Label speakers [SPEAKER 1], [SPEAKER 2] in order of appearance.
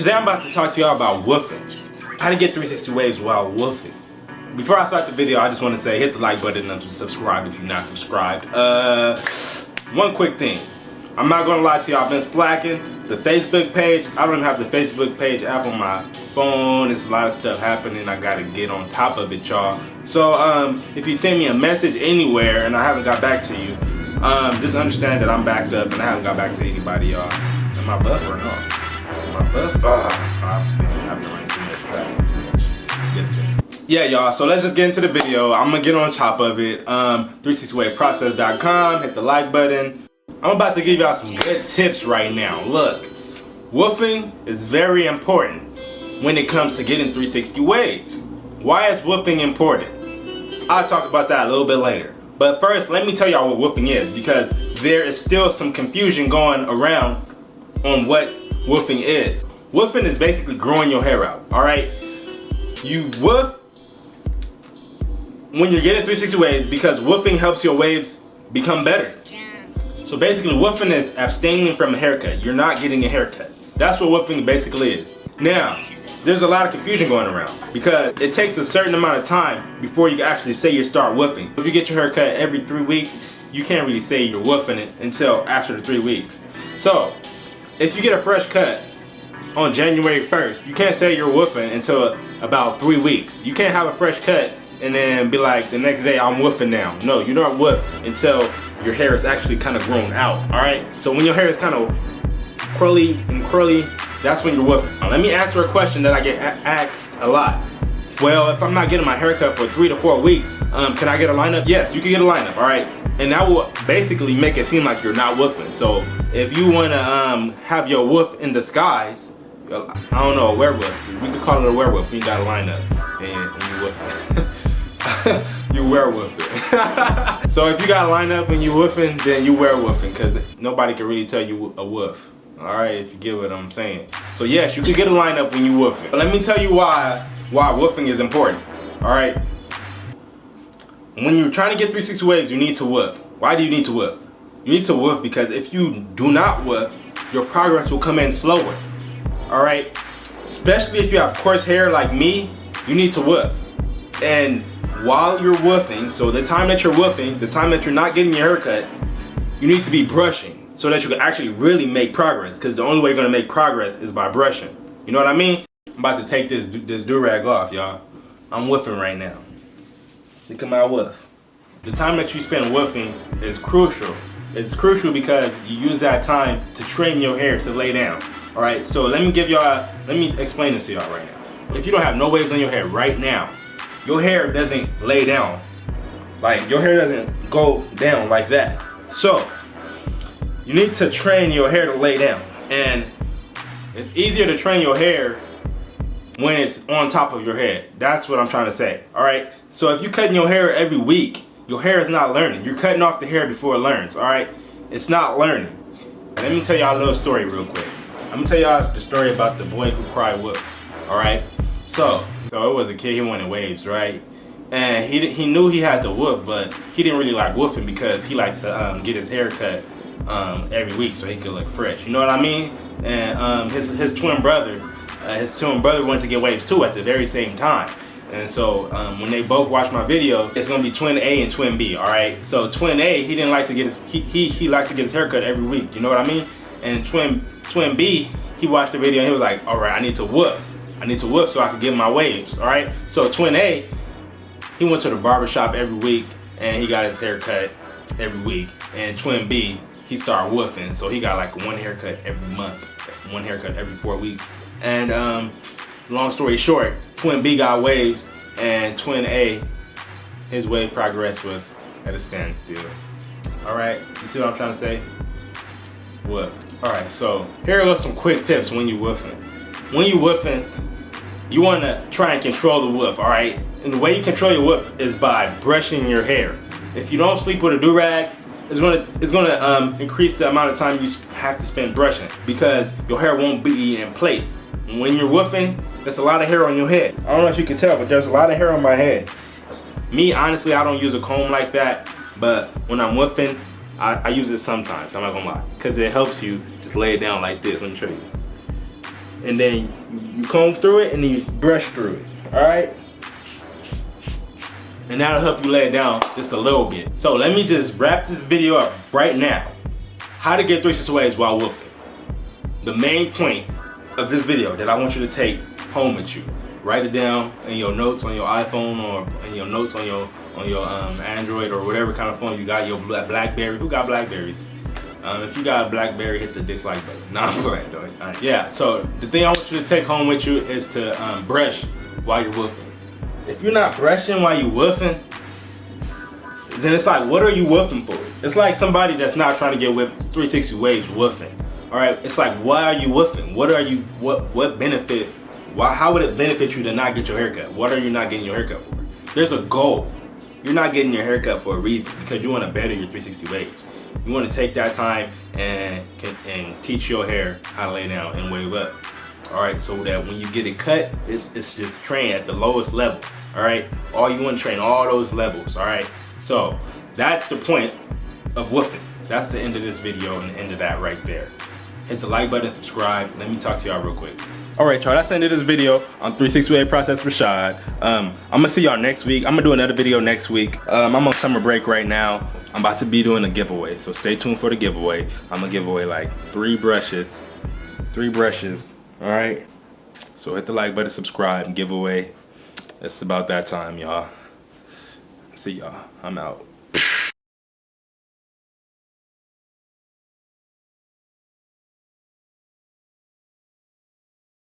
[SPEAKER 1] Today I'm about to talk to y'all about woofing. How to get 360 waves while woofing. Before I start the video, I just want to say hit the like button and subscribe if you're not subscribed. One quick thing. I'm not going to lie to y'all, I've been slacking. The Facebook page, I don't even have the Facebook page app on my phone. There's a lot of stuff happening. I got to get on top of it, y'all. So if you send me a message anywhere and I haven't got back to you, just understand that I'm backed up and I haven't got back to anybody, y'all. Am I buff or no? Yeah, y'all, so let's just get into the video. I'm gonna get on top of it. 360waveprocess.com, hit the like button. I'm about to give y'all some good tips right now. Look, woofing is very important when it comes to getting 360 waves. Why is woofing important? I'll talk about that a little bit later. But first, let me tell y'all what woofing is, because there is still some confusion going around on what woofing is. Woofing is basically growing your hair out, alright? You woof when you're getting 360 waves because woofing helps your waves become better. So basically woofing is abstaining from a haircut. You're not getting a haircut. That's what woofing basically is. Now, there's a lot of confusion going around because it takes a certain amount of time before you can actually say you start woofing. If you get your haircut every 3 weeks, you can't really say you're woofing it until after the 3 weeks. So, if you get a fresh cut on January 1st, you can't say you're woofing until about 3 weeks. You can't have a fresh cut and then be like, the next day I'm woofing now. No, you don't woof until your hair is actually kind of grown out, alright? So when your hair is kind of curly, that's when you're woofing. Now, let me answer a question that I get asked a lot. Well, if I'm not getting my haircut for 3 to 4 weeks, can I get a lineup? Yes, you can get a lineup, alright? And that will basically make it seem like you're not woofing. So if you want to have your woof in disguise, I don't know, a werewolf. We could call it a werewolf when you got a lineup and you woof. You werewolf it. So if you got a lineup and you woofing, then you werewolfing, because nobody can really tell you a woof. Alright, if you get what I'm saying. So yes, you can get a lineup when you woofing. But let me tell you why woofing is important. Alright? When you're trying to get 360 waves, you need to woof. Why do you need to woof? You need to woof because if you do not woof, your progress will come in slower. Alright? Especially if you have coarse hair like me, you need to woof. And while you're woofing, so the time that you're woofing, the time that you're not getting your haircut, you need to be brushing so that you can actually really make progress, because the only way you're going to make progress is by brushing. You know what I mean? I'm about to take this do-rag off, y'all. I'm woofing right now. Look at my woof. The time that you spend woofing is crucial. It's crucial because you use that time to train your hair to lay down. Alright, so let me explain this to y'all right now. If you don't have no waves on your hair right now, your hair doesn't lay down. Like, your hair doesn't go down like that. So, you need to train your hair to lay down. And it's easier to train your hair when it's on top of your head. That's what I'm trying to say. Alright? So if you're cutting your hair every week, your hair is not learning. You're cutting off the hair before it learns. Alright? It's not learning. Let me tell y'all a little story real quick. I'm gonna tell y'all the story about the boy who cried wolf. Alright? So it was a kid, he wanted waves, right? And he knew he had to woof, but he didn't really like woofing because he liked to get his hair cut every week so he could look fresh. You know what I mean? And his twin brother wanted to get waves too at the very same time. And so when they both watch my video, it's gonna be twin A and twin B, alright? So twin A, he didn't like to get his he liked to get his hair cut every week, you know what I mean? And twin B, he watched the video and he was like, alright, I need to woof. I need to woof so I can get my waves, alright? So twin A, he went to the barber shop every week and he got his hair cut every week. And twin B, he started woofing, so he got like one haircut every month, one haircut every 4 weeks. And long story short, twin B got waves and twin A, his wave progress was at a standstill. Alright, you see what I'm trying to say? Woof. Alright, so here are some quick tips when you woofing. When you woofing, you want to try and control the woof, alright? And the way you control your woof is by brushing your hair. If you don't sleep with a do-rag, it's gonna increase the amount of time you have to spend brushing because your hair won't be in place. And when you're woofing, there's a lot of hair on your head. I don't know if you can tell, but there's a lot of hair on my head. Me, honestly, I don't use a comb like that, but when I'm woofing, I use it sometimes, I'm not gonna lie, because it helps you just lay it down like this. Let me show you. and then you comb through it and then you brush through it. All right. And that'll help you lay it down just a little bit. So let me just wrap this video up right now. How to get 360 waves while woofing. The main point of this video that I want you to take home with you. Write it down in your notes on your iPhone or in your notes on your Android or whatever kind of phone you got. Your BlackBerry. Who got Blackberries? If you got a BlackBerry, hit the dislike button. Nah, I'm playing though. Right. Yeah. So the thing I want you to take home with you is to brush while you're woofing. If you're not brushing while you're woofing, then it's like, what are you woofing for? It's like somebody that's not trying to get 360 waves woofing. All right. It's like, why are you woofing? What benefit? How would it benefit you to not get your haircut? What are you not getting your haircut for? There's a goal. You're not getting your haircut for a reason, because you want to better your 360 waves. You want to take that time and teach your hair how to lay down and wave up. All right, so that when you get it cut, it's just train at the lowest level. All right, you want to train all those levels. All right, so that's the point of woofing. That's the end of this video and the end of that right there. Hit the like button, subscribe. Let me talk to y'all real quick. Alright y'all, that's the end of this video on 360 Wave Process Rashad. I'm gonna see y'all next week. I'm gonna do another video next week. I'm on summer break right now. I'm about to be doing a giveaway, so stay tuned for the giveaway. I'm gonna give away like 3 brushes. Alright? So hit the like button, subscribe, giveaway. It's about that time, y'all. See y'all. I'm out.